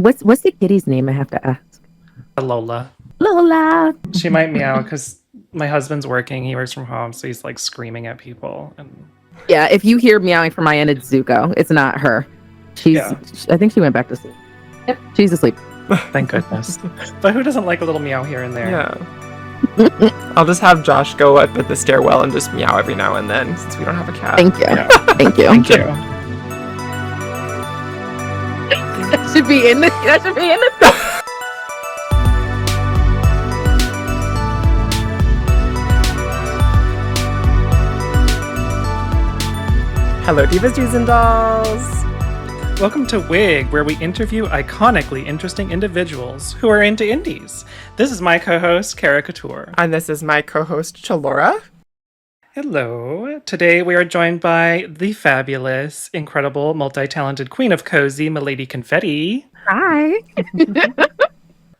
What's the kitty's name? I have to ask. Lola. Lola. She might meow because my husband's working. He works from home, so he's like screaming at people. And Yeah, if you hear meowing from my end, it's Zuko. It's not her. I think she went back to sleep. Yep, she's asleep. Thank goodness. But who doesn't like a little meow here and there? Yeah. I'll just have Josh go up at the stairwell and just meow every now and then since we don't have a cat. Thank you. Yeah. Thank you. Thank you. That should be in the. Hello, Divas, Dudes, and Dolls! Welcome to Wig, where we interview iconically interesting individuals who are into indies. This is my co-host, Chara Couture. And this is my co-host, Chelora. Hello. Today we are joined by the fabulous, incredible, multi-talented queen of cozy, Milady Confetti. Hi.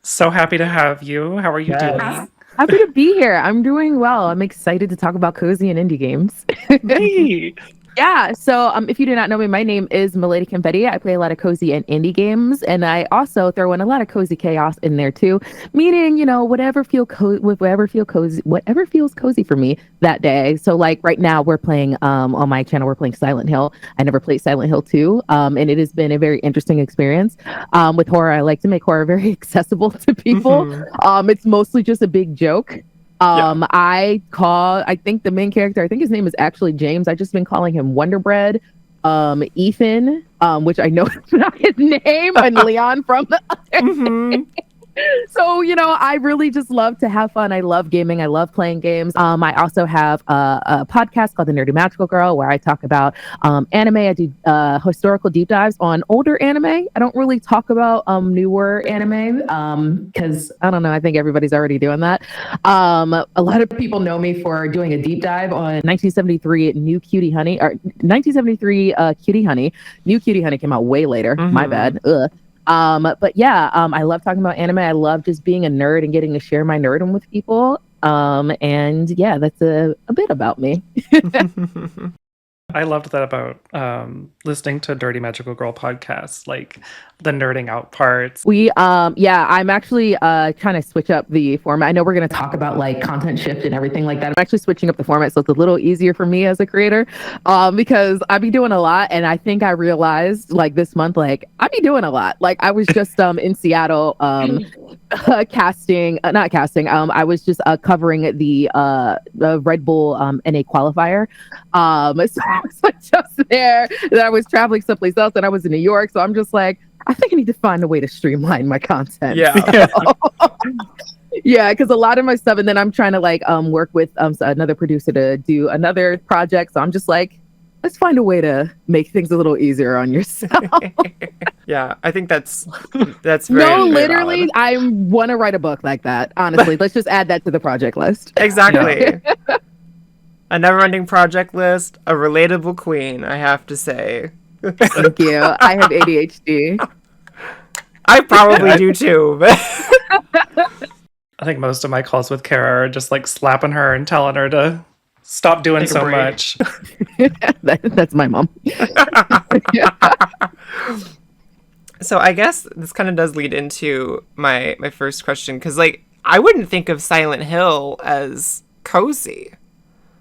So happy to have you. How are you doing? Happy to be here. I'm doing well. I'm excited to talk about cozy and indie games. Hey. Yeah, so if you do not know me, my name is Milady Confetti. I play a lot of cozy and indie games, and I also throw in a lot of cozy chaos in there too. Meaning, whatever feels cozy for me that day. So, like right now, we're playing on my channel. We're playing Silent Hill. I never played Silent Hill 2, and it has been a very interesting experience. With horror, I like to make horror very accessible to people. Mm-hmm. It's mostly just a big joke. I think the main character, I think his name is actually James. I've just been calling him Wonder Bread. Ethan, which I know is not his name, and Leon from the other. So, I really just love to have fun. I love gaming. I love playing games. I also have a podcast called The Nerdy Magical Girl, where I talk about anime. I do historical deep dives on older anime. I don't really talk about newer anime because, I don't know, I think everybody's already doing that. A lot of people know me for doing a deep dive on 1973 New Cutie Honey, or 1973 Cutie Honey. New Cutie Honey came out way later. My bad. Ugh. But yeah, I love talking about anime. I love just being a nerd and getting to share my nerdom with people. And yeah, that's a bit about me. I loved that about listening to Dirty Magical Girl podcasts, like the nerding out parts. I'm actually trying to switch up the format. I know we're going to talk about like content shift and everything like that. I'm actually switching up the format so it's a little easier for me as a creator because I be doing a lot, and I think I realized like this month, like I be doing a lot. Like I was just in Seattle not casting. I was just covering the Red Bull NA qualifier. So I was like just there. Then I was traveling someplace else, and I was in New York. So I'm just like, I think I need to find a way to streamline my content. Yeah. Yeah, because a lot of my stuff, and then I'm trying to like work with another producer to do another project. So I'm just like, let's find a way to make things a little easier on yourself. Yeah, I think that's very, no, very literally, valid. I want to write a book like that. Honestly, let's just add that to the project list. Exactly. A never-ending project list, a relatable queen, I have to say. Thank you. I have ADHD. I probably do too. But I think most of my calls with Chara are just like slapping her and telling her to stop doing so much. That's my mom. So I guess this kind of does lead into my first question, because like I wouldn't think of Silent Hill as cozy.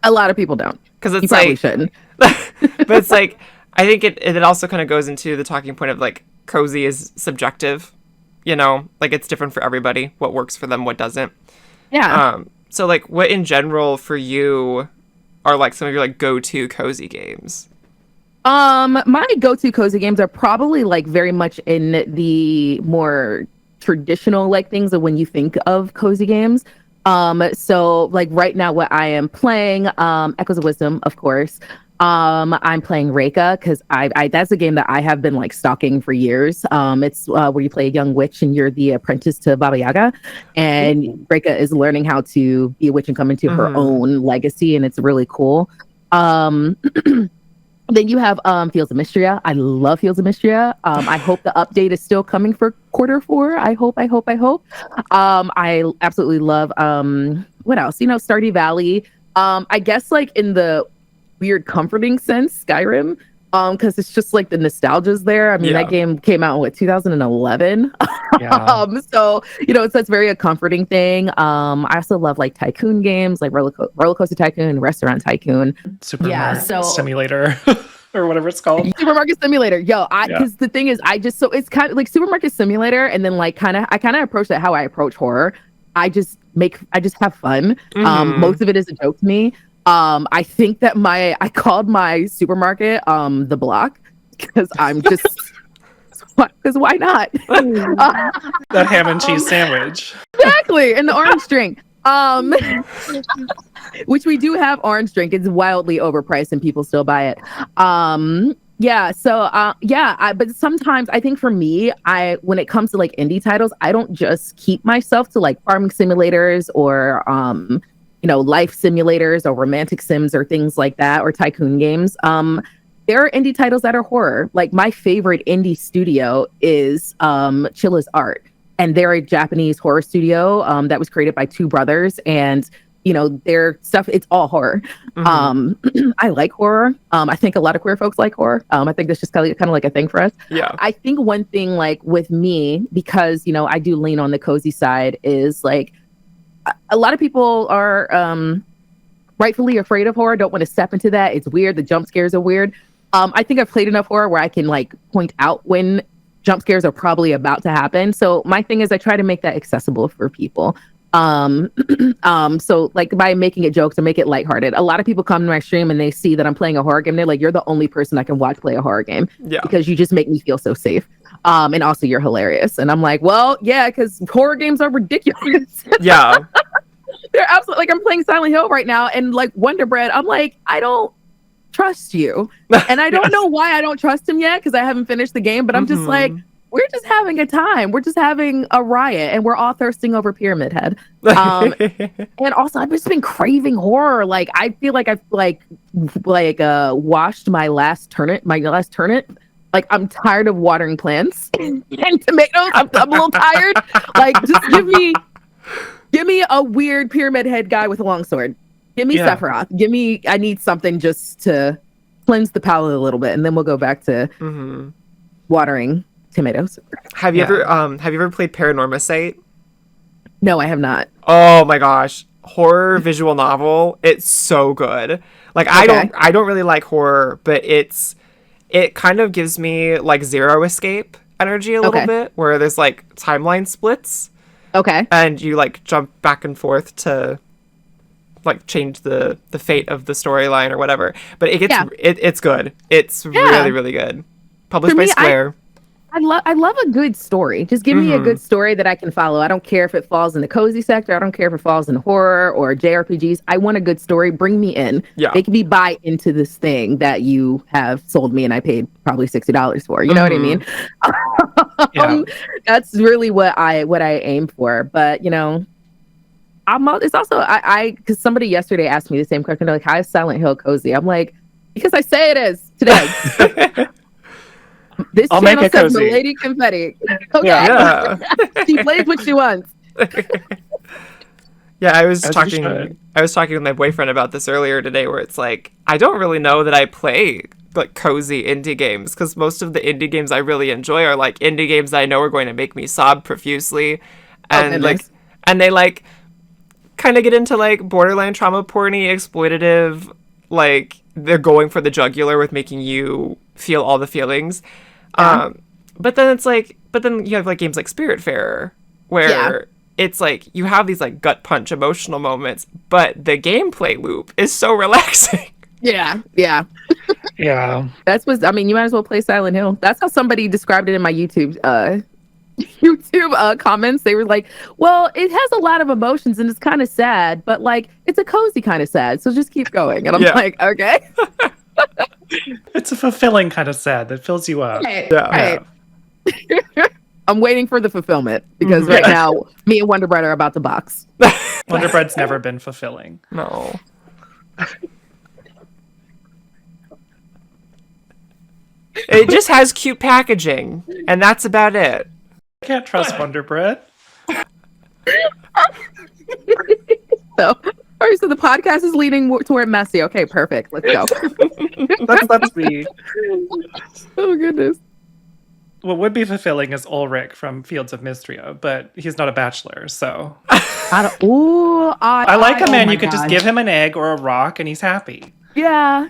A lot of people don't. Because it's you probably shouldn't. But it's like, I think it also kind of goes into the talking point of like cozy is subjective, like it's different for everybody, what works for them, what doesn't. Yeah. So like what in general for you are like some of your like go-to cozy games? My go-to cozy games are probably like very much in the more traditional like things of when you think of cozy games. So like right now what I am playing, Echoes of Wisdom, of course. I'm playing Reika because I that's a game that I have been like stalking for years. It's where you play a young witch and you're the apprentice to Baba Yaga, and Reika is learning how to be a witch and come into her own legacy, and it's really cool. Then you have Fields of Mystria. I love Fields of Mystria. I hope the update is still coming for Q4. I hope. I absolutely love what else? Stardew Valley. I guess like in the weird comforting sense, Skyrim. because it's just like the nostalgia's there. I mean, that game came out in what, 2011. Yeah. So it's that's very a comforting thing. I also love like tycoon games, like Roller Coaster Tycoon, Restaurant Tycoon. Supermarket Simulator or whatever it's called. Supermarket Simulator. Because the thing is, so it's kind of like Supermarket Simulator, and then like I kind of approach that how I approach horror. I just have fun. Most of it is a joke to me. I think that I called my supermarket the Block because I'm just because why not? That ham and cheese sandwich. Exactly, and the orange drink. Which we do have orange drink. It's wildly overpriced and people still buy it. But sometimes I think for me, when it comes to like indie titles, I don't just keep myself to like farming simulators or life simulators or romantic sims or things like that, or tycoon games. There are indie titles that are horror. Like my favorite indie studio is Chilla's Art, and they're a Japanese horror studio that was created by two brothers, and their stuff, it's all horror. I like horror. I think a lot of queer folks like horror. I think that's just kind of like a thing for us. I think one thing like with me, because I do lean on the cozy side, is like a lot of people are rightfully afraid of horror, don't want to step into that. It's weird. The jump scares are weird. I think I've played enough horror where I can like point out when jump scares are probably about to happen. So my thing is I try to make that accessible for people. So like by making it jokes or make it lighthearted. A lot of people come to my stream and they see that I'm playing a horror game. They're like, you're the only person I can watch play a horror game because you just make me feel so safe. And also you're hilarious. And I'm like, well, yeah, because horror games are ridiculous. They're absolutely like, I'm playing Silent Hill right now and like Wonder Bread. I'm like, I don't trust you. And I don't know why I don't trust him yet because I haven't finished the game, but I'm just like, we're just having a time. We're just having a riot, and we're all thirsting over Pyramid Head. And also, I've just been craving horror. Like, I feel like I've washed my last turnip. Like, I'm tired of watering plants and tomatoes. I'm a little tired. Like, just give me a weird Pyramid Head guy with a long sword. Give me Sephiroth. I need something just to cleanse the palate a little bit, and then we'll go back to watering tomatoes. Have you ever played Paranorma Site? No, I have not. Oh my gosh. Horror visual novel. It's so good. Like I don't really like horror, but it kind of gives me like Zero Escape energy a little bit, where there's like timeline splits. Okay. And you like jump back and forth to like change the fate of the storyline or whatever. But it's good. It's really, really good. Published by Square. I love a good story. Just give me a good story that I can follow. I don't care if it falls in the cozy sector. I don't care if it falls in horror or JRPGs. I want a good story. Bring me in. Make me buy into this thing that you have sold me and I paid probably $60 for. You know what I mean? That's really what I aim for. But it's also because somebody yesterday asked me the same question. They're like, how is Silent Hill cozy? I'm like, because I say it is today. This channel says Milady Confetti. Okay. Yeah. She plays what she wants. Yeah, I was talking with my boyfriend about this earlier today, where it's like, I don't really know that I play like cozy indie games, because most of the indie games I really enjoy are like indie games that I know are going to make me sob profusely, and and they like kind of get into like borderline trauma porny, exploitative, like they're going for the jugular with making you feel all the feelings. But then you have like games like Spiritfarer, where it's like you have these like gut punch emotional moments, but the gameplay loop is so relaxing. Yeah. Yeah. You might as well play Silent Hill. That's how somebody described it in my YouTube comments. They were like, well, it has a lot of emotions and it's kind of sad, but like it's a cozy kind of sad, so just keep going. And I'm like, okay. It's a fulfilling kind of sad that fills you up. Right. I'm waiting for the fulfillment, because right now me and Wonder Bread are about to box. Wonder Bread's never been fulfilling. No. It just has cute packaging, and that's about it. I can't trust Wonder Bread. So, All right, so the podcast is leaning toward messy. Okay, perfect. Let's go. That's me. Oh goodness. What would be fulfilling is Ulrich from Fields of Mistria, but he's not a bachelor, so. I like a man my you can just God. give him an egg or a rock and he's happy. Yeah,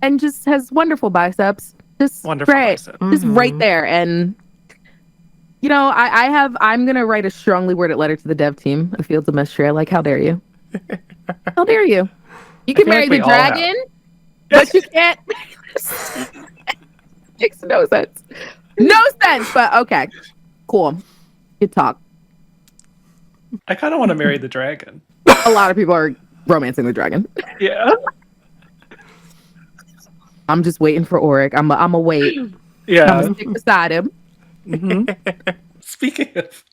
and just has wonderful biceps. Just Wonderful great, bicep. just right there. And I'm gonna write a strongly worded letter to the dev team of Fields of Mistria. Like, how dare you? How dare you? You can feel marry like we the all have. dragon, but you can't. Makes no sense. No sense. But okay, cool. Good talk. I kind of want to marry the dragon. A lot of people are romancing the dragon. Yeah. I'm just waiting for Ulrich. I'm a wait. I'm Yeah. gonna stick beside him. Speaking of,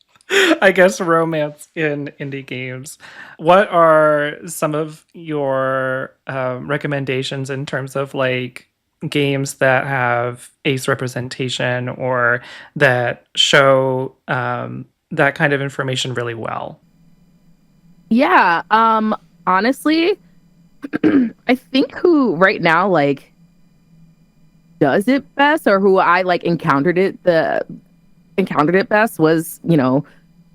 I guess, romance in indie games, what are some of your recommendations in terms of like games that have ace representation or that show that kind of information really well? Yeah. Honestly, I think who right now like does it best, or who I like encountered it best was,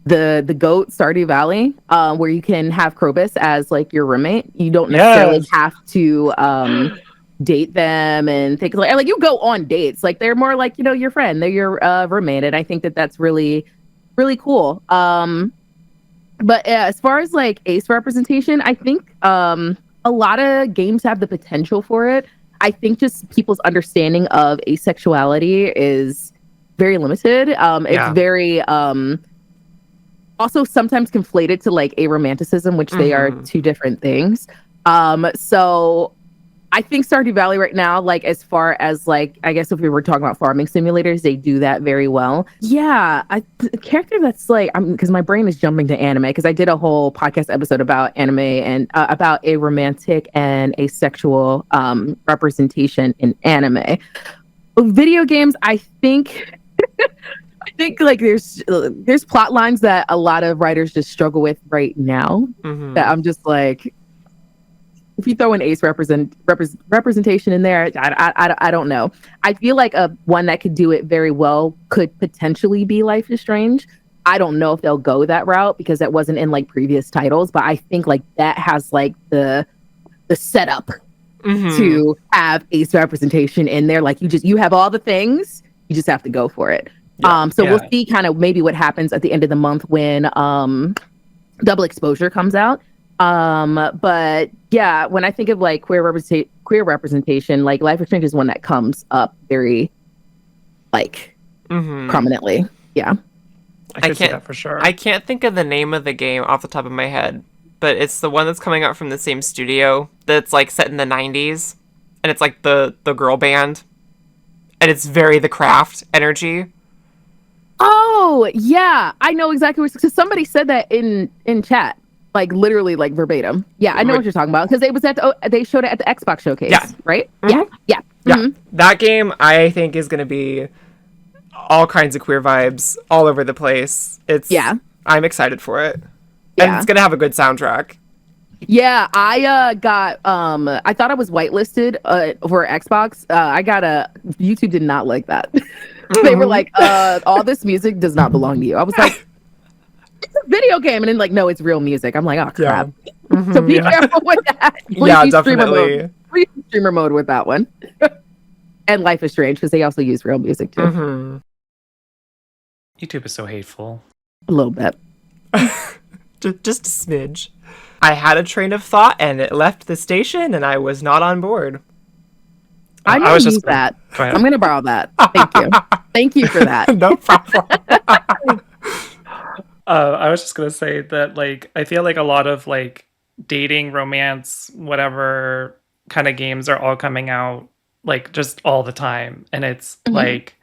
the GOAT Stardew Valley, where you can have Krobus as like your roommate. You don't necessarily have to date them and things like you go on dates. Like they're more like, your friend, they're your roommate. And I think that that's really, really cool. But as far as like ace representation, I think a lot of games have the potential for it. I think just people's understanding of asexuality is very limited. It's very also sometimes conflated to like aromanticism, which they are two different things. So I think Stardew Valley right now, like as far as like, I guess if we were talking about farming simulators, they do that very well. Yeah, a character that's like, because my brain is jumping to anime, because I did a whole podcast episode about anime and about a romantic and asexual representation in anime. Video games, I think like there's plot lines that a lot of writers just struggle with right now. That I'm just like, if you throw an ace representation in there, I don't know. I feel like one that could do it very well could potentially be Life is Strange. I don't know if they'll go that route because that wasn't in like previous titles, but I think like that has like the setup to have ace representation in there. Like you have all the things, you just have to go for it. We'll see kind of maybe what happens at the end of the month when Double Exposure comes out. But yeah, when I think of like queer representation, like Life is Strange is one that comes up very like prominently. Yeah. I can see that for sure. I can't think of the name of the game off the top of my head, but it's the one that's coming out from the same studio that's like set in the 90s, and it's like the girl band, and it's very The Craft energy. Oh yeah, I know exactly what. So somebody said that in chat. Like literally, like verbatim. Yeah, I know what you're talking about because it was they showed it at the Xbox showcase. Yeah. Right. Mhm. Yeah. Yeah, that game I think is going to be all kinds of queer vibes all over the place. I'm excited for it, and it's going to have a good soundtrack. Yeah, I got I thought I was whitelisted for Xbox. I got YouTube did not like that. They were like, all this music does not belong to you. I was like, it's a video game, and then like, no, it's real music. I'm like, oh crap. So be careful with that. Please Definitely. Please use streamer mode with that one. And Life is Strange because they also use real music too. YouTube is so hateful. A little bit. Just a smidge. I had a train of thought and it left the station and I was not on board. I'm going to use that. I'm going to borrow that. Thank you. Thank you for that. No problem. I was just going to say that, like, I feel like a lot of, like, dating, romance, whatever kind of games are all coming out, like, just all the time. And it's, like,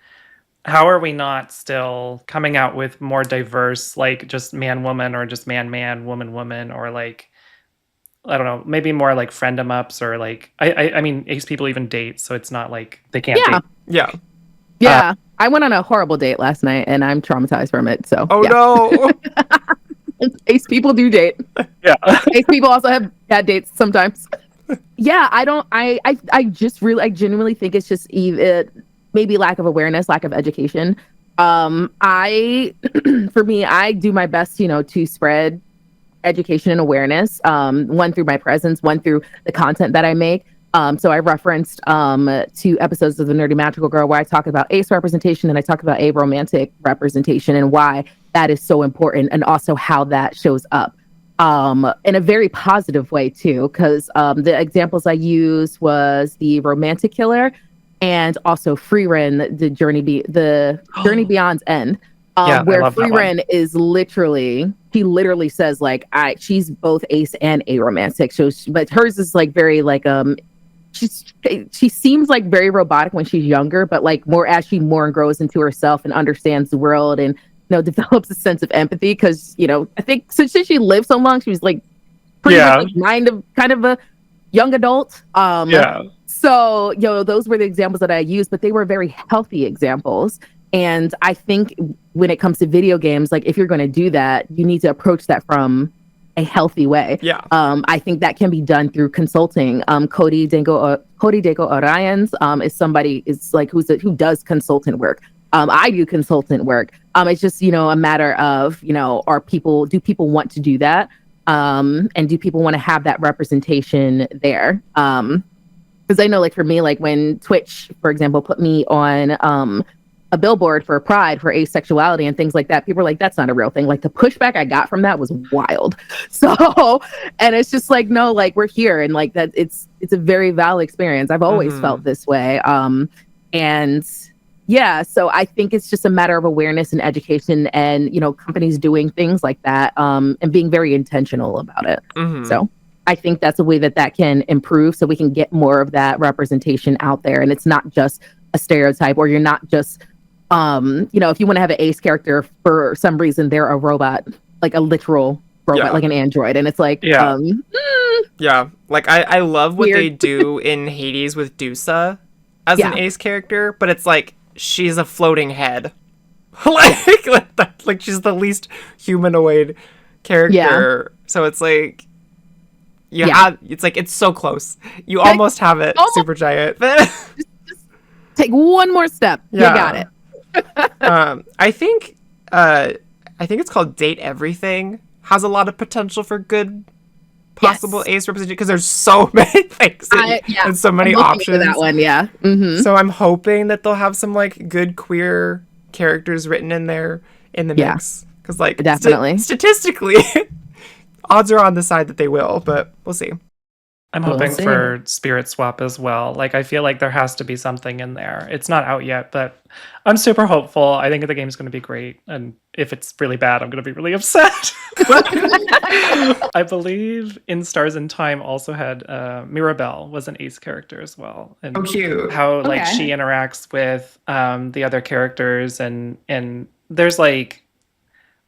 how are we not still coming out with more diverse, like, just man-woman or just man-man, woman-woman, or, like, I don't know, maybe more, like, friend-em-ups or, like, I mean, ace people even date, so it's not, like, they can't date. Yeah. I went on a horrible date last night and I'm traumatized from it. So no. Ace people do date. Yeah. Ace people also have bad dates sometimes. Yeah, I just really, I genuinely think it's just maybe lack of awareness, lack of education. I for me, I do my best, to spread education and awareness, one through my presence, one through the content that I make. So I referenced 2 episodes of The Nerdy Magical Girl where I talk about ace representation and I talk about aromantic representation and why that is so important, and also how that shows up in a very positive way too. Because the examples I used was the romantic killer and also Freerin, the Journey Beyond's End. Where Freerin is she literally says like she's both ace and aromantic. So, but hers is like very like she seems like very robotic when she's younger, but like more as she more grows into herself and understands the world and develops a sense of empathy. Because I think since she lived so long, she was like pretty much like kind of a young adult. So those were the examples that I used, but they were very healthy examples. And I think when it comes to video games, like if you're going to do that, you need to approach that from a healthy way. Yeah. I think that can be done through consulting. Cody Dego Orions who does consultant work. I do consultant work. It's just a matter of do people want to do that, and do people want to have that representation there? Because I know, like for me, like when Twitch, for example, put me on a billboard for Pride for asexuality and things like that, people are like, that's not a real thing. Like the pushback I got from that was wild. So, and it's just like, no, like we're here, and like that it's a very valid experience. I've always felt this way. And yeah, so I think it's just a matter of awareness and education, and companies doing things like that, and being very intentional about it. So I think that's a way that can improve, so we can get more of that representation out there, and it's not just a stereotype, or you're not just if you want to have an ace character, for some reason they're a robot, like a literal robot, like an android, and it's like like I love what they do in Hades with Dusa as an ace character, but it's like she's a floating head. like she's the least humanoid character. So it's like it's so close. You almost have it, super giant. just take one more step. You got it. I think it's called Date Everything, has a lot of potential for good possible ace representation, because there's so many things and so many options. That one, So I'm hoping that they'll have some like good queer characters written in there in the mix, because like definitely statistically odds are on the side that they will, but we'll see. I'm hoping for Spirit Swap as well. Like, I feel like there has to be something in there. It's not out yet, but I'm super hopeful. I think the game's going to be great. And if it's really bad, I'm going to be really upset. I believe In Stars in Time also had Mirabelle was an ace character as well. And cute. How like she interacts with the other characters, and there's like,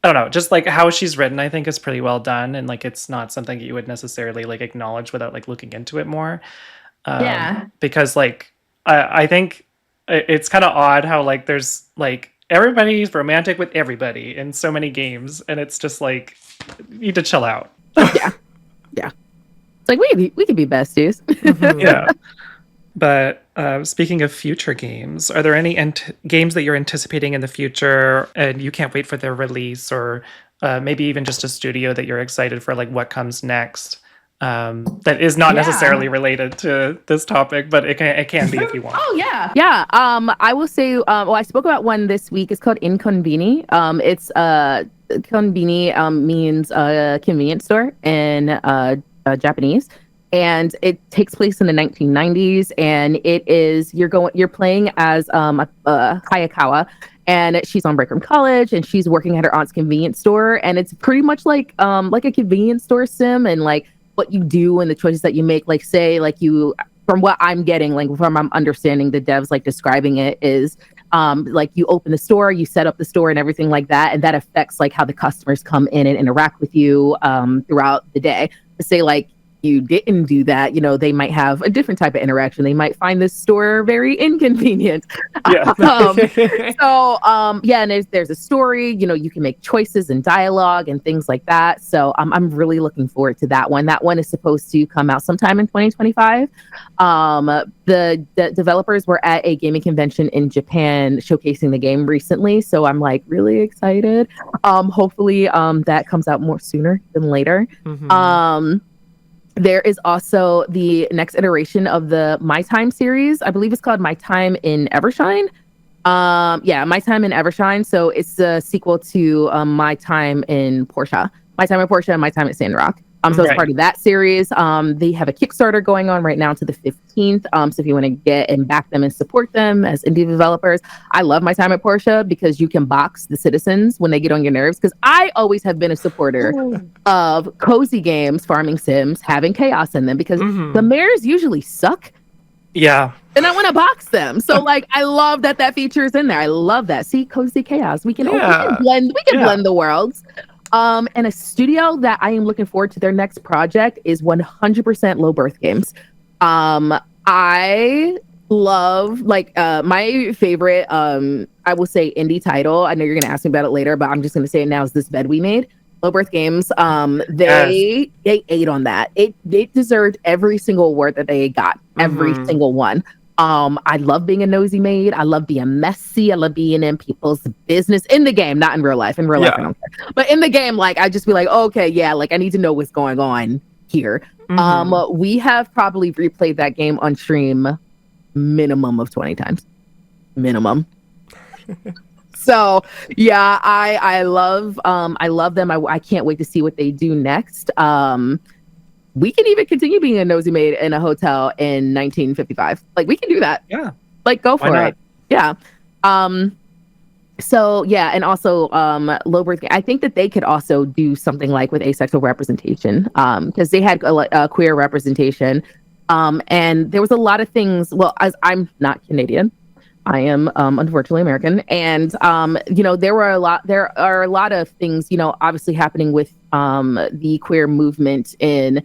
I don't know, just like how she's written, I think is pretty well done, and like it's not something you would necessarily like acknowledge without like looking into it more. Because like I think it's kind of odd how like there's like everybody's romantic with everybody in so many games, and it's just like you need to chill out. yeah. It's like we could be besties. Yeah. But speaking of future games, are there any games that you're anticipating in the future and you can't wait for their release, or maybe even just a studio that you're excited for, like what comes next, that is not necessarily related to this topic, but it can be if you want? I will say, I spoke about one this week. It's called Inconveni. It's Konbini means convenience store in Japanese. And it takes place in the 1990s, and it is you're playing as Hayakawa, and she's on break from college, and she's working at her aunt's convenience store, and it's pretty much like a convenience store sim, and like what you do and the choices that you make. Like say like you, from what I'm getting, like from I'm understanding the devs like describing it is like you open the store, you set up the store and everything like that, and that affects like how the customers come in and interact with you throughout the day. Say like you didn't do that, they might have a different type of interaction. They might find this store very inconvenient. Yeah. Yeah, and there's a story, you can make choices and dialogue and things like that. So I'm really looking forward to that one. That one is supposed to come out sometime in 2025. The developers were at a gaming convention in Japan showcasing the game recently, so I'm like really excited. Hopefully that comes out more sooner than later. There is also the next iteration of the My Time series. I believe it's called My Time in Evershine. My Time in Evershine. So it's a sequel to My Time in Portia. My Time in Portia and My Time at Sandrock. So it's part of that series. They have a Kickstarter going on right now to the 15th. So if you want to get and back them and support them as indie developers, I love My Time at Portia because you can box the citizens when they get on your nerves. Because I always have been a supporter of cozy games, farming sims, having chaos in them because the mayors usually suck. Yeah. And I want to box them. So I love that feature is in there. I love that. See, cozy chaos. We can blend the worlds. And a studio that I am looking forward to their next project is 100% Low Birth Games. I love my favorite I will say indie title. I know you're gonna ask me about it later, but I'm just gonna say it now, is This Bed We Made. Low Birth Games. They ate on that. It deserved every single award that they got. Every single one. I love being a nosy maid. I love being messy. I love being in people's business in the game, not in real life. In real life, I don't care. But in the game, I just be like, okay, yeah, I need to know what's going on here. We have probably replayed that game on stream minimum of 20 times. Minimum. So yeah, I love them. I can't wait to see what they do next. We can even continue being a nosy maid in a hotel in 1955. We can do that. Yeah. Go for it. Yeah. So yeah, and also Low Birth. I think that they could also do something with asexual representation, because they had a queer representation, and there was a lot of things. Well, as I'm not Canadian, I am unfortunately American, and there are a lot of things obviously happening with the queer movement in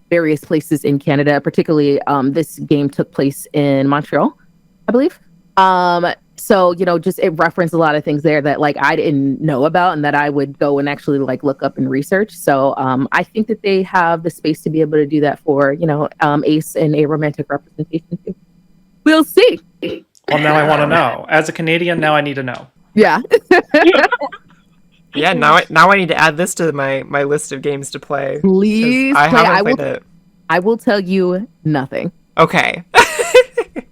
various places in Canada. Particularly, this game took place in Montreal, I believe. So just it referenced a lot of things there that I didn't know about and that I would go and actually look up and research. So I think that they have the space to be able to do that for ace and a romantic representation too. We'll see. Well, now I want to know. As a Canadian, now I need to know. Yeah. Yeah, now I need to add this to my list of games to play. Please I haven't played it. I will tell you nothing. Okay.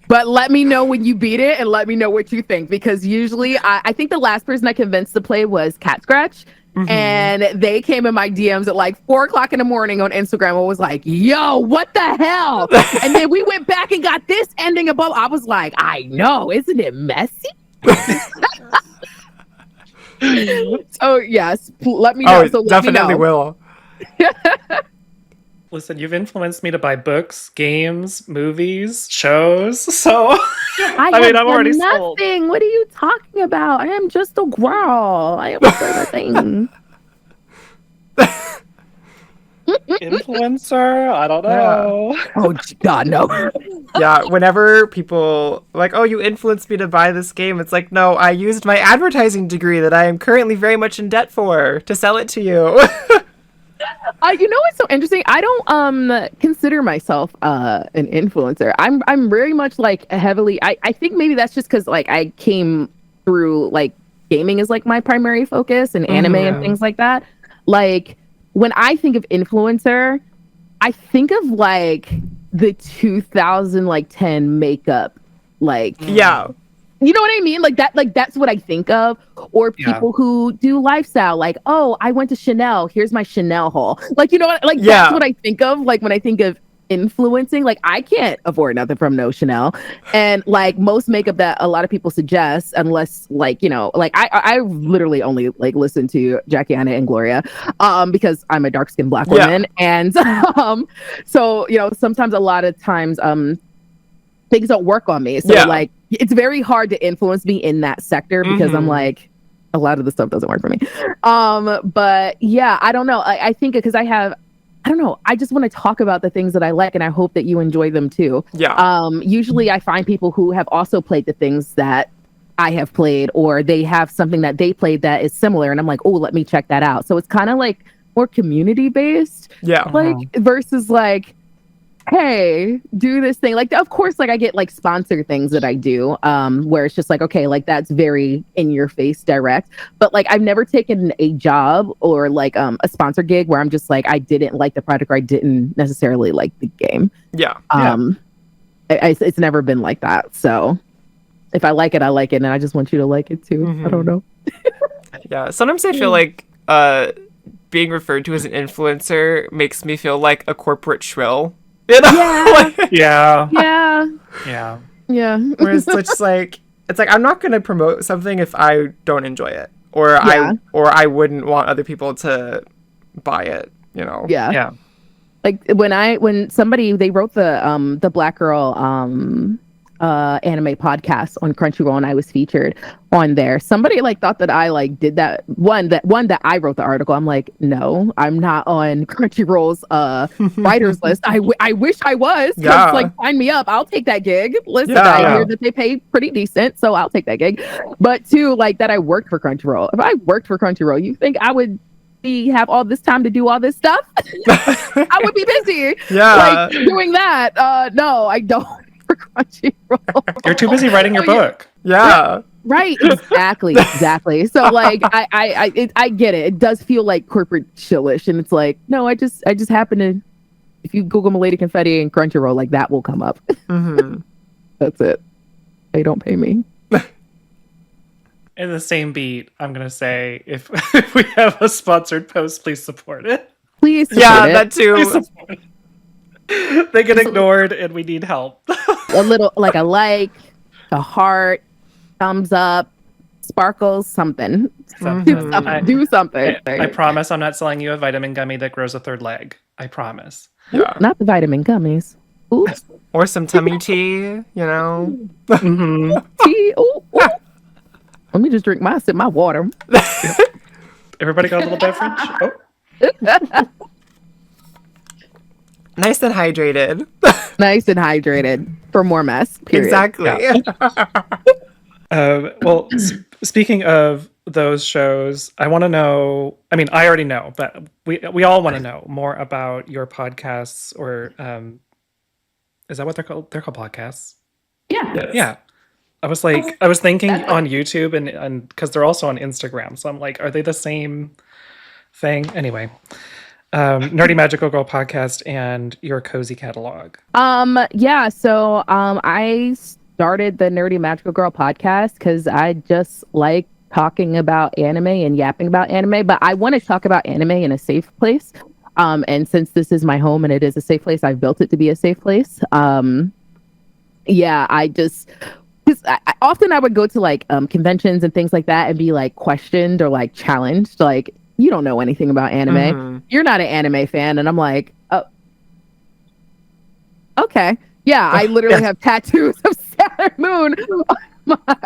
But let me know when you beat it and let me know what you think, because usually I think the last person I convinced to play was Cat Scratch. And they came in my DMs at 4 o'clock in the morning on Instagram and was like, yo, what the hell? And then we went back and got this ending above. I was like, I know, isn't it messy? So yes, let me know. Oh, so definitely will. Listen, you've influenced me to buy books, games, movies, shows. So I'm already sold. Nothing. What are you talking about? I am just a girl. I am a thing. Influencer? I don't know. Yeah. Oh God, no. Yeah, whenever people oh, you influenced me to buy this game, it's no, I used my advertising degree that I am currently very much in debt for to sell it to you. What's so interesting? I don't consider myself an influencer. I'm very much heavily. I think maybe that's just because I came through gaming is my primary focus and anime and things like that. When I think of influencer, I think of the 2010 makeup yeah. You know what I mean? That's what I think of. Or people who do lifestyle, oh, I went to Chanel. Here's my Chanel haul. That's what I think of. When I think of influencing, I can't afford nothing from no Chanel. And most makeup that a lot of people suggest, unless I literally only listen to Jackiana and Gloria, because I'm a dark skinned Black woman. And so sometimes a lot of times things don't work on me. So it's very hard to influence me in that sector because I'm a lot of the stuff doesn't work for me. But yeah, I don't know. I think because I I don't know. I just want to talk about the things that I like, and I hope that you enjoy them too. Yeah. Usually I find people who have also played the things that I have played, or they have something that they played that is similar, and I'm like, oh, let me check that out. So it's kind of like more community based, Yeah. like versus like, hey, do this thing. Like, of course, like I get like sponsor things that I do, where it's just like, okay, like that's very in your face direct. But like I've never taken a job or like a sponsor gig where I'm just like, I didn't like the product or I didn't necessarily like the game. Yeah. It's never been like that. So if I like it, I like it, and I just want you to like it too. I don't know. Yeah. Sometimes I feel like being referred to as an influencer makes me feel like a corporate shrill. You know? Yeah. Whereas it's like I'm not gonna promote something if I don't enjoy it, or I wouldn't want other people to buy it. You know? Yeah. Like when somebody, they wrote the Black Girl anime podcast on Crunchyroll, and I was featured on there. Somebody like thought that I like did that that I wrote the article. I'm like, no, I'm not on Crunchyroll's writers list. I wish I was. Yeah. Like, sign me up. I'll take that gig. Listen, Yeah. I hear that they pay pretty decent, so I'll take that gig. But two, like that I worked for Crunchyroll. If I worked for Crunchyroll, you think I would have all this time to do all this stuff? I would be busy. Yeah. Like doing that. No, I don't. For Crunchyroll. You're too busy writing your book. Yeah. Right. Exactly. So like I get it. It does feel like corporate shillish, and it's like, no, I just happen to, if you Google Milady Confetti and Crunchyroll, like that will come up. That's it. They don't pay me. In the same beat, I'm gonna say if we have a sponsored post, please support it. Please support it. That too. Please support it. They get ignored and we need help. A little, like a heart, thumbs up, sparkles, something. Do something. I promise I'm not selling you a vitamin gummy that grows a third leg. I promise. Yeah. Not the vitamin gummies. Oops. Or some tummy tea, you know? Tea. Ooh. Let me just sip my water. Everybody got a little beverage? Oh. Nice and hydrated. Nice and hydrated for more mess. Period. Exactly. Yeah. Well, speaking of those shows, I want to know. I mean, I already know, but we all want to know more about your podcasts, or is that what they're called? They're called podcasts. Yeah. Yes. Yeah. I was thinking on YouTube and because they're also on Instagram, so I'm like, are they the same thing? Anyway. Nerdy Magical Girl podcast and your cozy catalog. Yeah, so I started the Nerdy Magical Girl podcast because I just like talking about anime and yapping about anime, but I want to talk about anime in a safe place. And since this is my home and it is a safe place, I've built it to be a safe place. Yeah, because often I would go to like conventions and things like that and be like questioned or like challenged, like, you don't know anything about anime. You're not an anime fan. And I'm like, oh, okay. Yeah, I literally have tattoos of Saturn Moon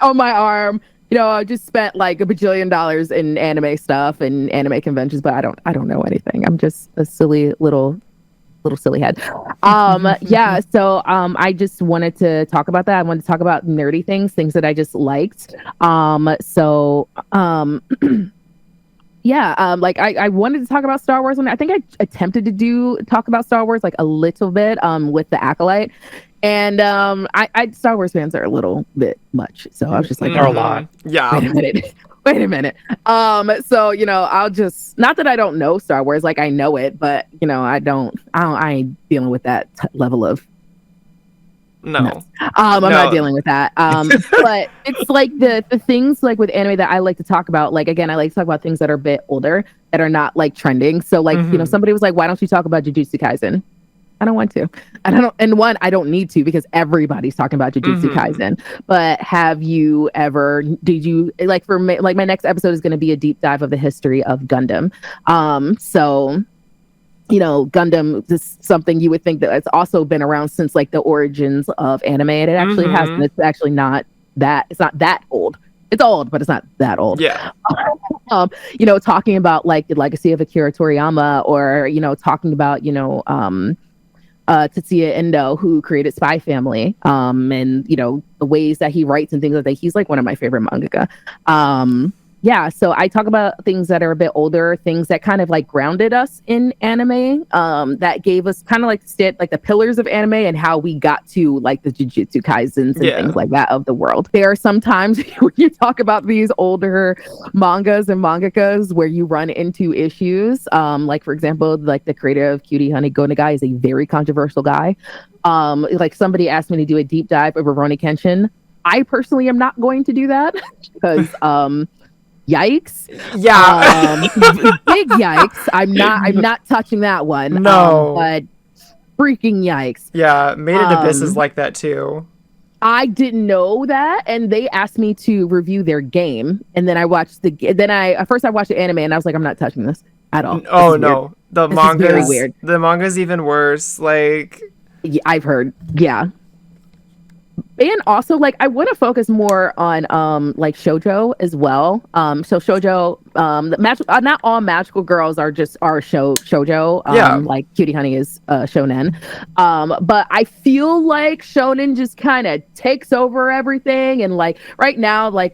on my arm. You know, I just spent like $1 bajillion in anime stuff and anime conventions, but I don't know anything. I'm just a silly little silly head. Yeah, so I just wanted to talk about that. I wanted to talk about nerdy things that I just liked. Yeah, like I wanted to talk about Star Wars, and I think I attempted to talk about Star Wars like a little bit with the Acolyte, and I Star Wars fans are a little bit much, so I was just like, a lot. Yeah. Wait a minute. So you know, I'll just, not that I don't know Star Wars, like I know it, but you know, I ain't dealing with that level of. No. I'm not dealing with that. But it's like the things like with anime that I like to talk about. Like, again, I like to talk about things that are a bit older, that are not like trending. So like, you know, somebody was like, why don't you talk about Jujutsu Kaisen? I don't want to. I don't need to, because everybody's talking about Jujutsu Kaisen. But did you like, for me, like my next episode is going to be a deep dive of the history of Gundam. So, you know, Gundam is something you would think that it's also been around since like the origins of anime, and it actually hasn't. It's actually not that. It's not that old. It's old, but it's not that old. Yeah. Talking about like the legacy of Akira Toriyama, or talking about Tetsuya Endo, who created Spy Family, and the ways that he writes and things like that. He's like one of my favorite mangaka. Yeah, so I talk about things that are a bit older, things that kind of like grounded us in anime, that gave us kind of like the pillars of anime and how we got to like the Jujutsu Kaisens and things like that of the world. There are some times when you talk about these older mangas and mangakas where you run into issues. Like for example, like the creator of Cutie Honey Go Nagai is a very controversial guy. Like somebody asked me to do a deep dive of Rurouni Kenshin. I personally am not going to do that because yikes. Yeah. Big yikes. I'm not touching that one. No. But freaking yikes. Yeah, Made in Abyss is like that too. I didn't know that, and they asked me to review their game, and then I watched first I watched the anime, and I was like, I'm not touching this at all. Oh no. The manga is very weird. The manga's even worse. Like I've heard. Yeah. And also, like, I want to focus more on like shoujo as well. So shoujo, not all magical girls are shoujo. Like Cutie Honey is shonen. But I feel like shonen just kind of takes over everything. And like right now, like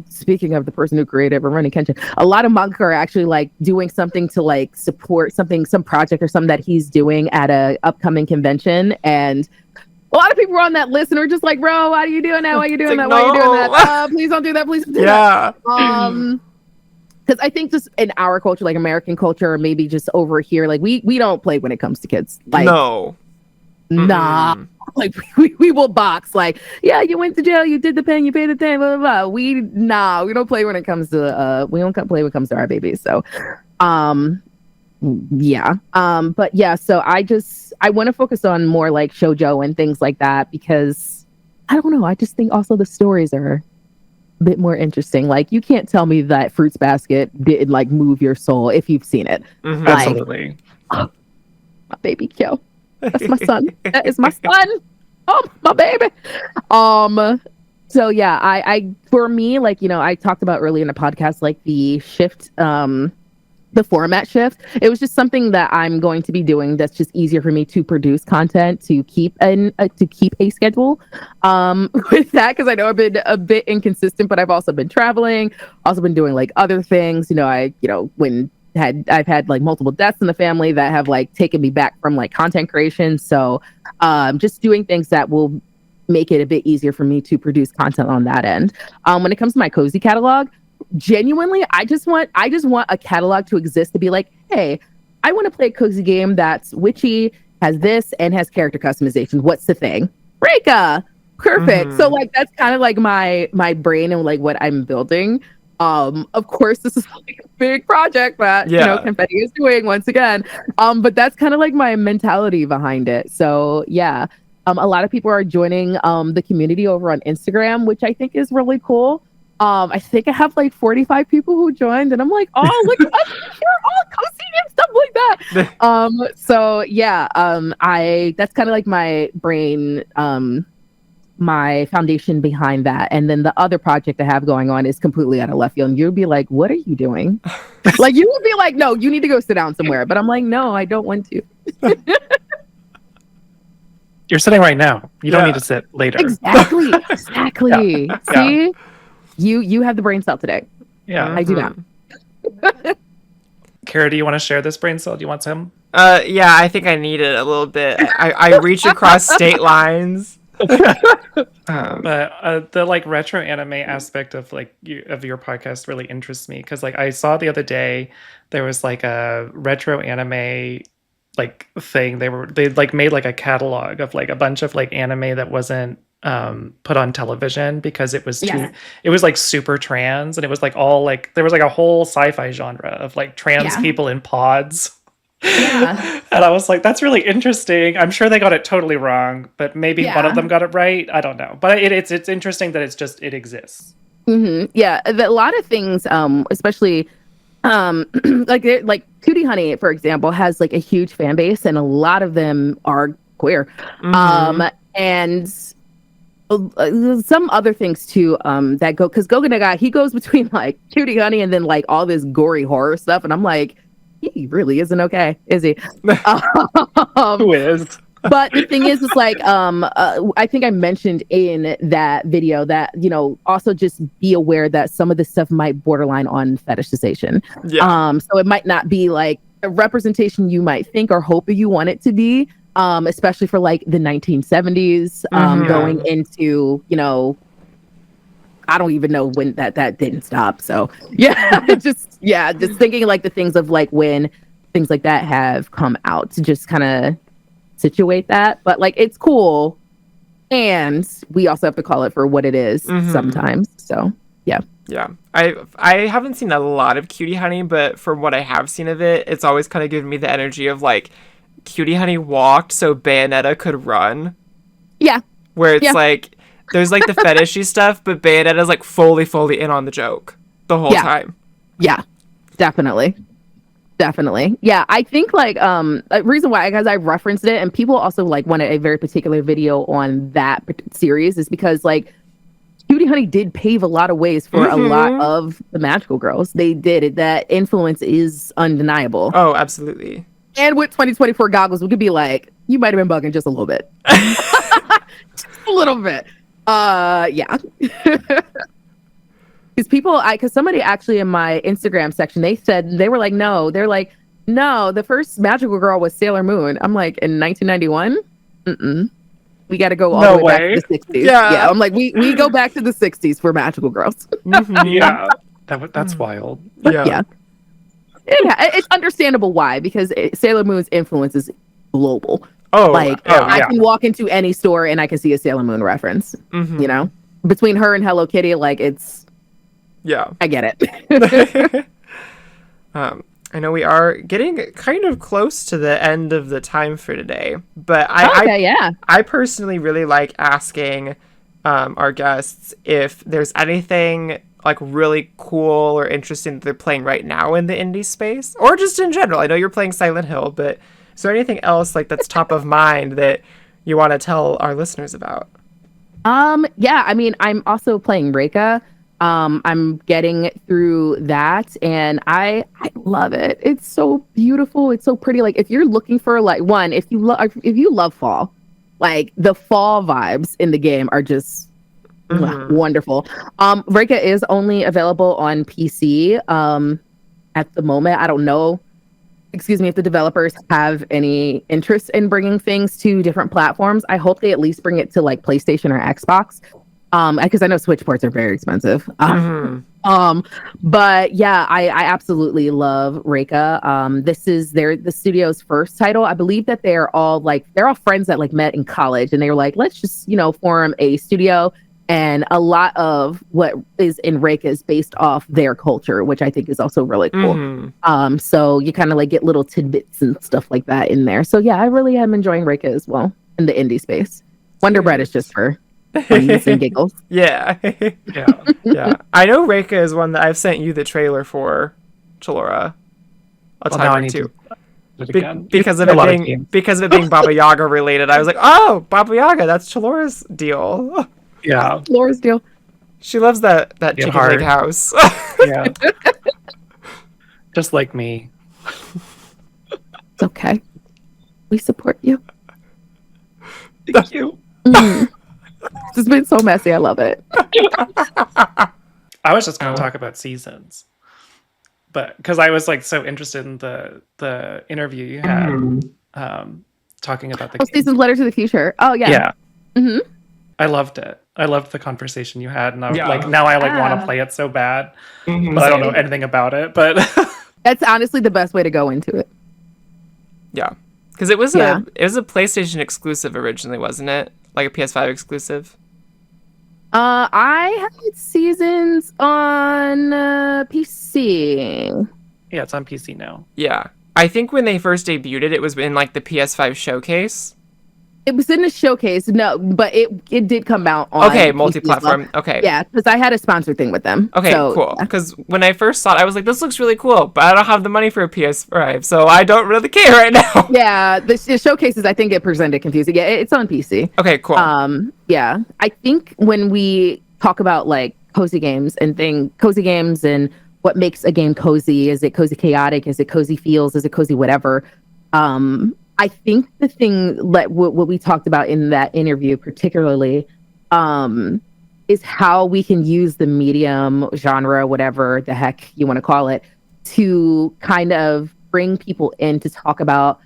speaking of the person who created Rurouni Kenshin, a lot of manga are actually like doing something to like support some project or something that he's doing at a upcoming convention. And a lot of people were on that list and are just like, bro, why are you doing that? Why are you doing that? Why are you doing that? Please don't do that. Please don't do that. Because I think just in our culture, like American culture, or maybe just over here, like we don't play when it comes to kids. Like, no. Nah. Like we will box. Like, yeah, you went to jail, you did the pen, you paid the thing, blah, blah, blah. We don't play when it comes to we don't play when it comes to our babies. So yeah. But yeah, so I want to focus on more like shoujo and things like that because I don't know. I just think also the stories are a bit more interesting. Like you can't tell me that Fruits Basket didn't like move your soul if you've seen it. Mm-hmm. Like, Absolutely. Oh, my baby Kyo. That's my son. That is my son. Oh, my baby. So yeah, I for me, like, I talked about earlier in the podcast, like the shift, the format shift. It was just something that I'm going to be doing that's just easier for me to produce content, to keep a schedule with that, because I know I've been a bit inconsistent, but I've also been traveling, also been doing like other things. I've had like multiple deaths in the family that have like taken me back from like content creation. So just doing things that will make it a bit easier for me to produce content on that end. When it comes to my cozy catalog, genuinely, I just want a catalog to exist to be like, hey, I want to play a cozy game that's witchy, has this, and has character customization. What's the thing? Reika! Perfect. So like that's kind of like my brain and like what I'm building. Of course, this is like a big project that Confetti is doing once again. But that's kind of like my mentality behind it. So yeah. A lot of people are joining the community over on Instagram, which I think is really cool. I think I have like 45 people who joined, and I'm like, oh, look at us, you're all cozy and stuff like that. So yeah, that's kind of like my brain, my foundation behind that. And then the other project I have going on is completely out of left field. And you'll be like, what are you doing? Like, you will be like, no, you need to go sit down somewhere. But I'm like, no, I don't want to. You're sitting right now. You don't need to sit later. Exactly. Yeah. See? You have the brain cell today. Yeah. I do not. Kara, do you want to share this brain cell? Do you want some? Yeah, I think I need it a little bit. I reach across state lines. But the like retro anime aspect of like of your podcast really interests me, because like I saw the other day there was like a retro anime like thing. They like made like a catalog of like a bunch of like anime that wasn't put on television because it was it was like super trans, and it was like all like there was like a whole sci-fi genre of like trans people in pods. And I was like, that's really interesting. I'm sure they got it totally wrong, but maybe one of them got it right. I don't know, but it's interesting that it exists. Yeah, a lot of things, especially like Cutie Honey, for example, has like a huge fan base, and a lot of them are queer. And Some other things too that go because Gogenaga, he goes between like cutie honey and then like all this gory horror stuff, and I'm like, he really isn't okay, is he? Who is? But the thing is like I think I mentioned in that video that, you know, also just be aware that some of this stuff might borderline on fetishization. So it might not be like a representation you might think or hope you want it to be, especially for like the 1970s, going into, you know, I don't even know when that didn't stop. So just thinking like the things of like when things like that have come out to just kind of situate that. But like, it's cool, and we also have to call it for what it is sometimes. So yeah. I haven't seen a lot of Cutie Honey, but from what I have seen of it, it's always kind of given me the energy of like Cutie Honey walked so Bayonetta could run. Yeah. Where it's like there's like the fetishy stuff, but Bayonetta's like fully in on the joke the whole time. Yeah, definitely. Yeah, I think like a reason why, because I referenced it and people also like wanted a very particular video on that series is because like Cutie Honey did pave a lot of ways for a lot of the magical girls. They did it. That influence is undeniable. Oh, absolutely. And with 2024 goggles, we could be like, you might have been bugging just a little bit. Just a little bit. Yeah. Because somebody actually in my Instagram section, they were like, no, the first magical girl was Sailor Moon. I'm like, in 1991? We got to go all the way back to the 60s. Yeah, I'm like, we go back to the 60s for magical girls. Yeah, that's wild. Yeah. It's understandable why, because Sailor Moon's influence is global. I can walk into any store and I can see a Sailor Moon reference. You know, between her and Hello Kitty, like it's. Yeah, I get it. I know we are getting kind of close to the end of the time for today, but I personally really like asking our guests if there's anything like really cool or interesting that they're playing right now in the indie space, or just in general. I know you're playing Silent Hill, but is there anything else like that's top of mind that you want to tell our listeners about? Yeah, I mean, I'm also playing Reika. I'm getting through that and I love it. It's so beautiful. It's so pretty. Like if you're looking for like if you love fall, like the fall vibes in the game are just wonderful. Reika is only available on PC at the moment. I don't know, if the developers have any interest in bringing things to different platforms. I hope they at least bring it to like PlayStation or Xbox. Because I know Switch ports are very expensive. But yeah, I absolutely love Reika. This is the studio's first title. I believe that they're all friends that like met in college, and they were like, let's just form a studio. And a lot of what is in Reika is based off their culture, which I think is also really cool. So you kind of like get little tidbits and stuff like that in there. So yeah, I really am enjoying Reika as well in the indie space. Wonder Bread is just for funnies and giggles. Yeah. I know Reika is one that I've sent you the trailer for, Chelora, a time or two. Because of it being Baba Yaga related. I was like, oh, Baba Yaga, that's Chelora's deal. Yeah. Chelora's deal. She loves that chicken leg house. Yeah. Just like me. It's okay. We support you. Thank you. It's been so messy. I love it. I was just going to talk about seasons, but because I was like so interested in the interview you had, talking about the seasons Letter to the Future. Oh yeah. I loved it. I loved the conversation you had, and now I want to play it so bad, but I don't know anything about it. But that's honestly the best way to go into it. Yeah, because it was a PlayStation exclusive originally, wasn't it? Like a PS5 exclusive? I had seasons on PC. Yeah, it's on PC now. Yeah. I think when they first debuted it, it was in like the PS5 showcase. It was in the showcase, no, but it did come out on Okay, PC as multi-platform. well. Okay. Yeah, because I had a sponsor thing with them. Okay, So, cool. yeah. Because when I first saw it, I was like, this looks really cool, but I don't have the money for a PS5, so I don't really care right now. Yeah, the showcases, I think it presented confusing. Yeah, it's on PC. Okay, cool. Yeah, I think when we talk about like cozy games and what makes a game cozy, is it cozy chaotic? Is it cozy feels? Is it cozy whatever? I think the thing that what we talked about in that interview particularly is how we can use the medium, genre, whatever the heck you want to call it, to kind of bring people in to talk about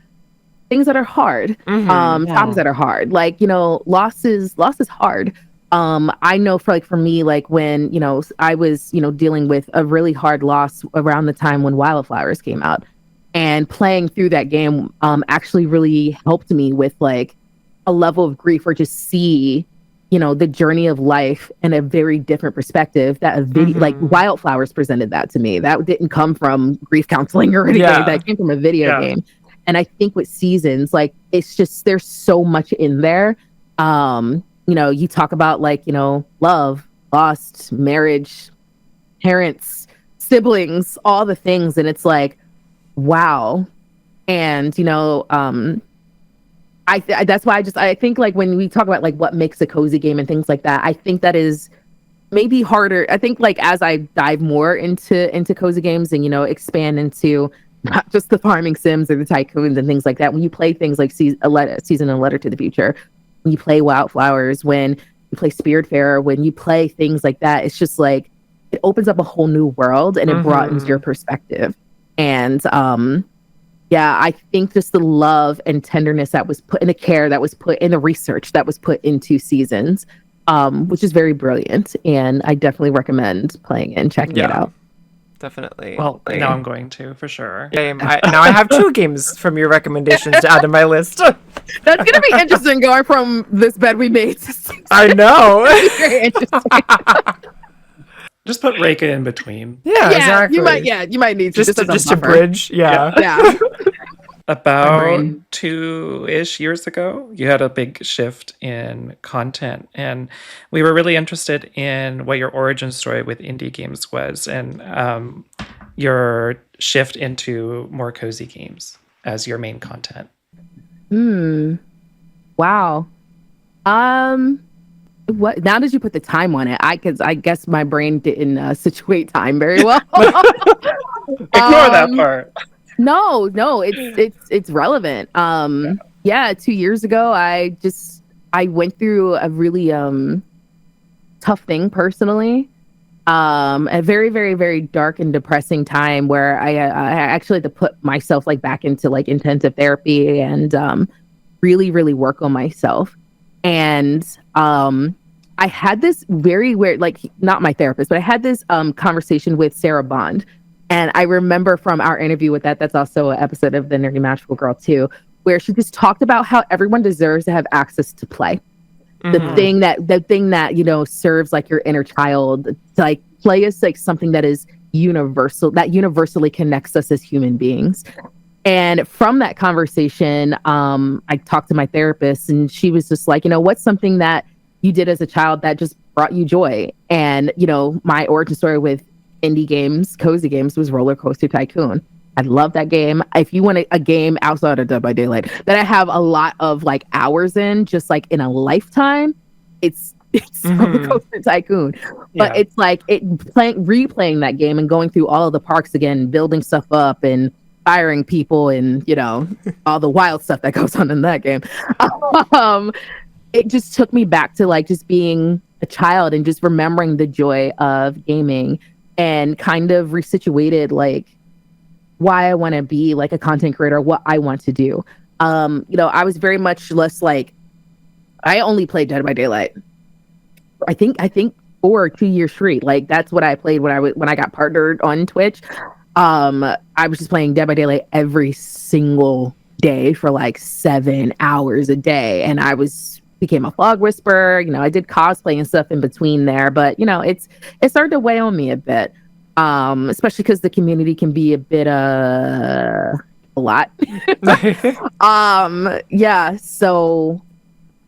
things that are hard, topics that are hard. Like, loss is hard. I know for me, like when, I was, dealing with a really hard loss around the time when Wildflowers came out, and playing through that game actually really helped me with like a level of grief, or just see, the journey of life in a very different perspective that a video like Wildflowers presented that to me. That didn't come from grief counseling or anything. Yeah. That came from a video game. And I think with Seasons, like, it's just, there's so much in there. You talk about like, love, lost, marriage, parents, siblings, all the things. And it's like, wow. And, that's why I think like when we talk about like what makes a cozy game and things like that, I think that is maybe harder. I think like as I dive more into cozy games and, expand into not just the farming sims or the tycoons and things like that, when you play things like Season and Letter to the Future, when you play Wildflowers, when you play Spiritfarer, when you play things like that, it's just like it opens up a whole new world and it broadens your perspective. And I think just the love and tenderness that was put in, the care that was put in, the research that was put into Seasons, which is very brilliant. And I definitely recommend playing it and checking it out. Definitely. Well, now I'm going to, for sure. Now I have 2 games from your recommendations to add to my list. That's going to be interesting going from this bed we made to I know. very interesting. Just put Reika in between. Yeah, exactly. You might need to just to bridge. Yeah. About 2-ish years ago, you had a big shift in content, and we were really interested in what your origin story with indie games was, and your shift into more cozy games as your main content. Wow. What now did you put the time on it? I guess my brain didn't situate time very well. Ignore that part. No, it's relevant. 2 years ago, I went through a really tough thing personally. A very, very, very dark and depressing time where I actually had to put myself like back into like intensive therapy and really, really work on myself. And I had this very weird, like, not my therapist, but I had this conversation with Sarah Bond. And I remember from our interview with that's also an episode of The Nerdy Magical Girl too, where she just talked about how everyone deserves to have access to play. The thing that, serves like your inner child. Like, play is like something that is universal, that universally connects us as human beings. And from that conversation, I talked to my therapist, and she was just like, what's something that you did as a child that just brought you joy? And, my origin story with indie games, cozy games, was Roller Coaster Tycoon. I love that game. If you want a game outside of Dead by Daylight that I have a lot of like hours in, just like in a lifetime, it's Roller Coaster Tycoon. But it's like replaying that game and going through all of the parks again, building stuff up and firing people and all the wild stuff that goes on in that game. It just took me back to like just being a child and just remembering the joy of gaming, and kind of resituated like why I want to be like a content creator, what I want to do. I was very much less like, I only played Dead by Daylight. I think for 2 years straight. Like, that's what I played when I got partnered on Twitch. I was just playing Dead by Daylight every single day for like 7 hours a day, and I became a fog whisperer. I did cosplay and stuff in between there, but it started to weigh on me a bit, especially because the community can be a bit a lot. So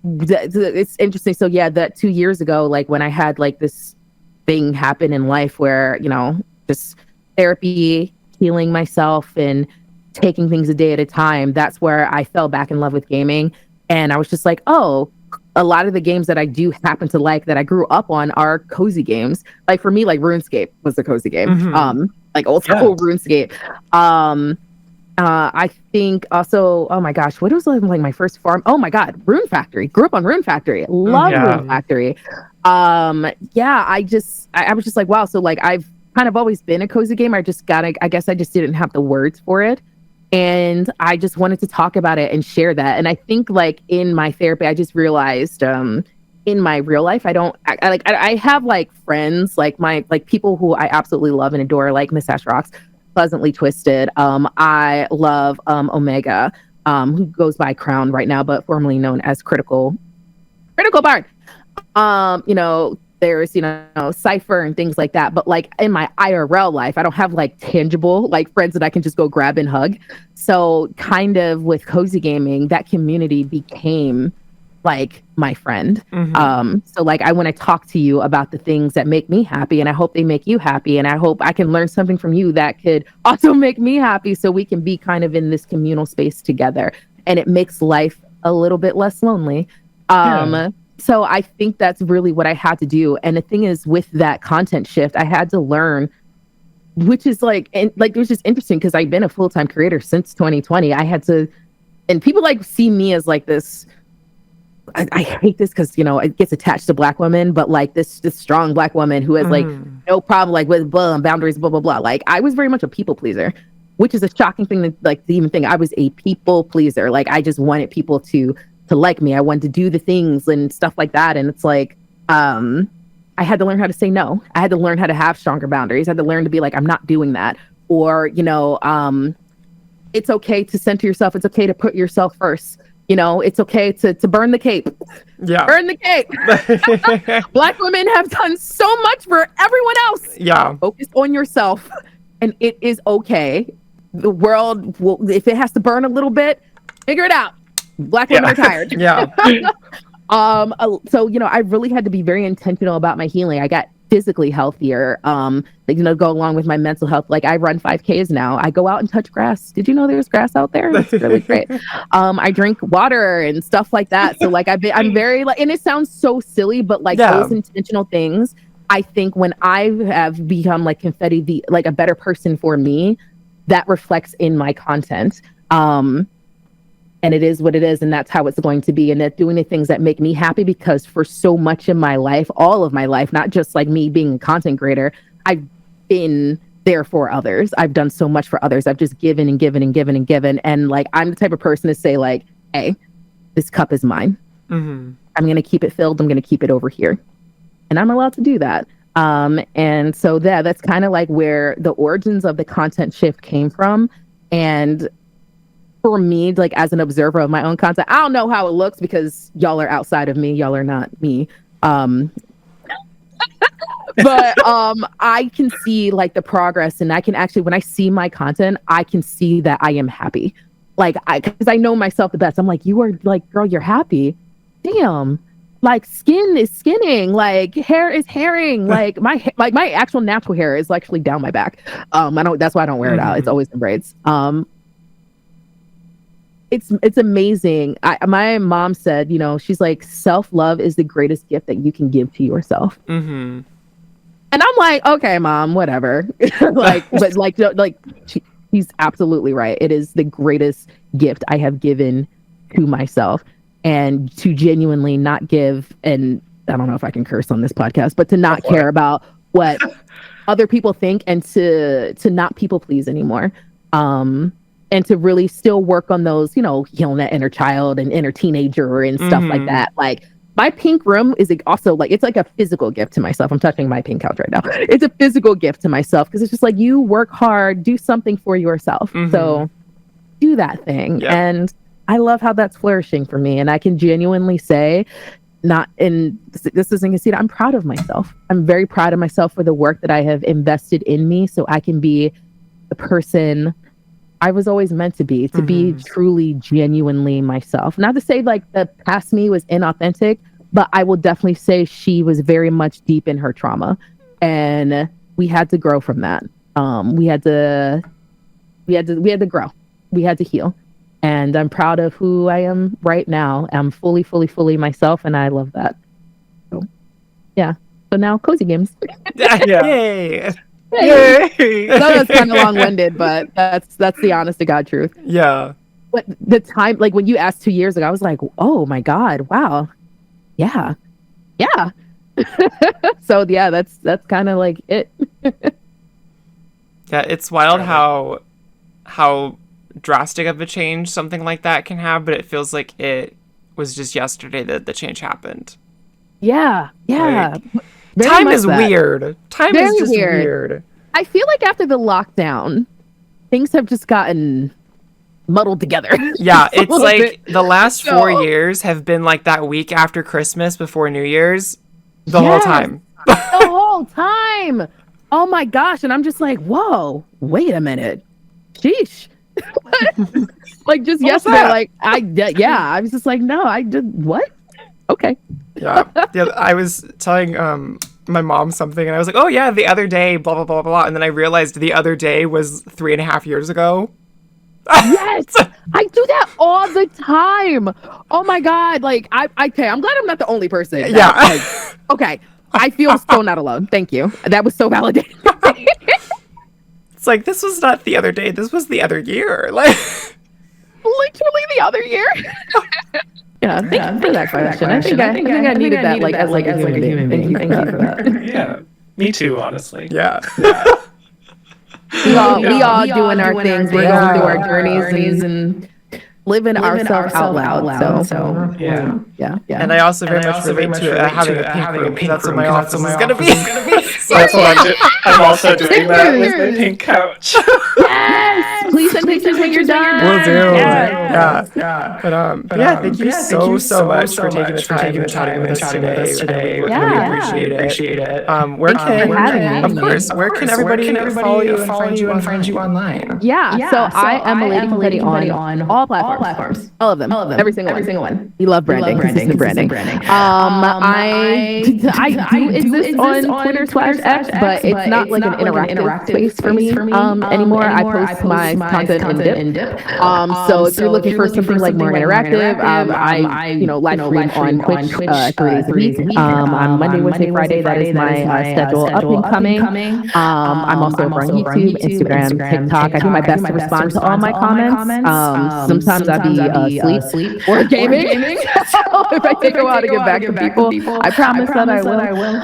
it's interesting. So yeah, that 2 years ago, like when I had like this thing happen in life where, just therapy, healing myself and taking things a day at a time, that's where I fell back in love with gaming. And I was just like, oh, a lot of the games that I do happen to like that I grew up on are cozy games. Like for me, like RuneScape was a cozy game. Like old school RuneScape. I think also, oh my gosh, what was like my first farm? Oh my God, Rune Factory. Grew up on Rune Factory. Love Rune Factory. Yeah, I was just like, wow. So like I've kind of always been a cozy gamer. I guess I just didn't have the words for it. And I just wanted to talk about it and share that. And I think like in my therapy, I just realized in my real life, I have like friends, like people who I absolutely love and adore, like Miss Ash Rocks, Pleasantly Twisted. I love Omega, who goes by Crown right now, but formerly known as Critical Bard. There's, Cypher and things like that. But like in my IRL life, I don't have like tangible like friends that I can just go grab and hug. So kind of with cozy gaming, that community became like my friend. So like I want to talk to you about the things that make me happy, and I hope they make you happy, and I hope I can learn something from you that could also make me happy, so we can be kind of in this communal space together, and it makes life a little bit less lonely. So I think that's really what I had to do. And the thing is, with that content shift, I had to learn, which is it was just interesting because I've been a full-time creator since 2020. I had to, and people like see me as like this, I hate this because, it gets attached to Black women, but like this strong Black woman who has like no problem like with boundaries, blah, blah, blah. Like I was very much a people pleaser, which is a shocking thing to even think. I was a people pleaser. Like I just wanted people to like me. I wanted to do the things and stuff like that. And it's like, I had to learn how to say no. I had to learn how to have stronger boundaries. I had to learn to be like, I'm not doing that. Or, it's okay to center yourself. It's okay to put yourself first. It's okay to burn the cape. Yeah. Burn the cape. Black women have done so much for everyone else. Yeah. Focus on yourself. And it is okay. The world will, if it has to burn a little bit, figure it out. Black women are tired. Yeah. So, I really had to be very intentional about my healing. I got physically healthier, go along with my mental health. Like I run 5Ks now. I go out and touch grass. Did you know there's grass out there? It's really great. I drink water and stuff like that. So like I'm very like, and it sounds so silly, but like those intentional things, I think when I have become like Confetti, like a better person for me, that reflects in my content. And it is what it is, and that's how it's going to be. And that doing the things that make me happy, because for so much in my life, all of my life, not just like me being a content creator, I've been there for others. I've done so much for others. I've just given and given and given and given. And like, I'm the type of person to say like, hey, this cup is mine. I'm going to keep it filled. I'm going to keep it over here. And I'm allowed to do that. And so that's kind of like where the origins of the content shift came from. And for me, like as an observer of my own content, I don't know how it looks because y'all are outside of me. Y'all are not me. But I can see like the progress, and I can actually, when I see my content, I can see that I am happy. Like because I know myself the best. I'm like, you are like, girl, you're happy. Damn. Like skin is skinning, like hair is hairing, like my actual natural hair is actually down my back. That's why I don't wear it out. It's always in braids. It's amazing. My mom said, she's like, self-love is the greatest gift that you can give to yourself. And I'm like, okay, mom, whatever. She's absolutely right. It is the greatest gift I have given to myself, and to genuinely not give, and I don't know if I can curse on this podcast, but to not care about what other people think, and to not people please anymore. And to really still work on those, healing that inner child and inner teenager and stuff like that. Like my pink room is also like, it's like a physical gift to myself. I'm touching my pink couch right now. It's a physical gift to myself because it's just like, you work hard, do something for yourself. So do that thing. Yep. And I love how that's flourishing for me. And I can genuinely say, this isn't conceited, I'm proud of myself. I'm very proud of myself for the work that I have invested in me, so I can be the person I was always meant to be truly, genuinely myself. Not to say like the past me was inauthentic, but I will definitely say she was very much deep in her trauma, and we had to grow from that. We had to grow. We had to heal. And I'm proud of who I am right now. I'm fully, fully, fully myself, and I love that. So, yeah. So now, cozy games. Yeah. Yay! Yay! That was kind of long-winded, but that's the honest to God truth. Yeah. But the time, like when you asked 2 years ago, I was like, oh my God, wow. Yeah. Yeah. So yeah, that's kind of like it. Yeah, it's wild how drastic of a change something like that can have, but it feels like it was just yesterday that the change happened. Yeah. Yeah. Like, time is weird. Time is just weird. I feel like after the lockdown, things have just gotten muddled together. Yeah, it's like the last 4 years have been like that week after Christmas before New Year's the whole time. The whole time. Oh my gosh. And I'm just like, whoa, wait a minute. Sheesh. Like just yesterday, like I was just like, no, I did what? Okay. Yeah. I was telling my mom something and I was like, oh yeah, the other day, blah, blah, blah, blah. And then I realized the other day was 3.5 years ago. Yes, I do that all the time. Oh my God. Like okay, I'm glad I'm not the only person. Like, okay. I feel so not alone. Thank you. That was so validating. It's like, this was not the other day. This was the other year. Like, literally the other year. Yeah, thank you for that question. I think I needed that like as a human being. Thank you for that. Yeah, me too, honestly. Yeah. We all doing our things. We're going through our journeys and living ourselves out loud. So yeah. And I also very much relate to having a pink room. That's what my office is going to be. That's what I'm also doing that with my pink couch. Yes! Please send pictures when you're done. Will do. Yeah. But yeah, thank you so much for taking the time and chatting with us today. We really appreciate it. Where can everybody follow you and find you online? Yeah. So I am Milady Confetti on all platforms. All of them. Every single one. We love branding. Consistent branding. I do exist on Twitter/X, but it's not like an interactive space for me anymore. I post my content in dip. So if you're looking for something like more interactive, I live stream on Twitch 3 days a week. On Monday, Wednesday, Friday, that is my schedule up and coming. I'm also over on YouTube, Instagram, TikTok. I do my best to respond to all my comments. Sometimes I'll be asleep or gaming. If I take a while to get back to people, I promise that I will.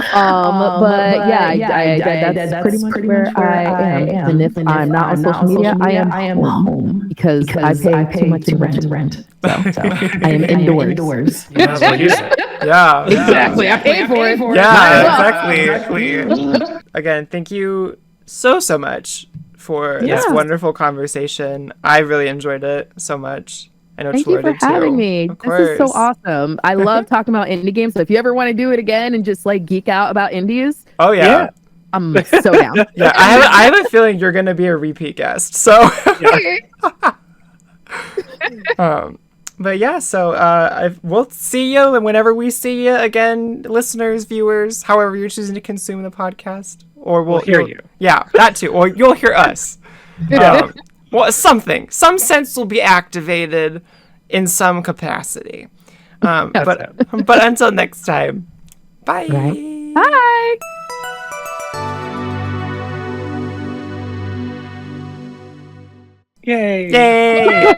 But yeah, that's pretty much where I am. And if I'm not on social media, I am home because I pay too much rent. So I am indoors. You might as well use it. Yeah. Exactly. I pay for it. Yeah, exactly. Again, thank you so much for this wonderful conversation. I really enjoyed it so much. I know Thank you for having me. This is so awesome. I love talking about indie games. So if you ever want to do it again and just like geek out about indies, I'm so down. Yeah, I have a feeling you're gonna be a repeat guest. So, but yeah, so we'll see you, and whenever we see you again, listeners, viewers, however you're choosing to consume the podcast, or we'll hear you. Yeah, that too, or you'll hear us. Well, some sense will be activated in some capacity. But until next time, bye. Bye. Yay.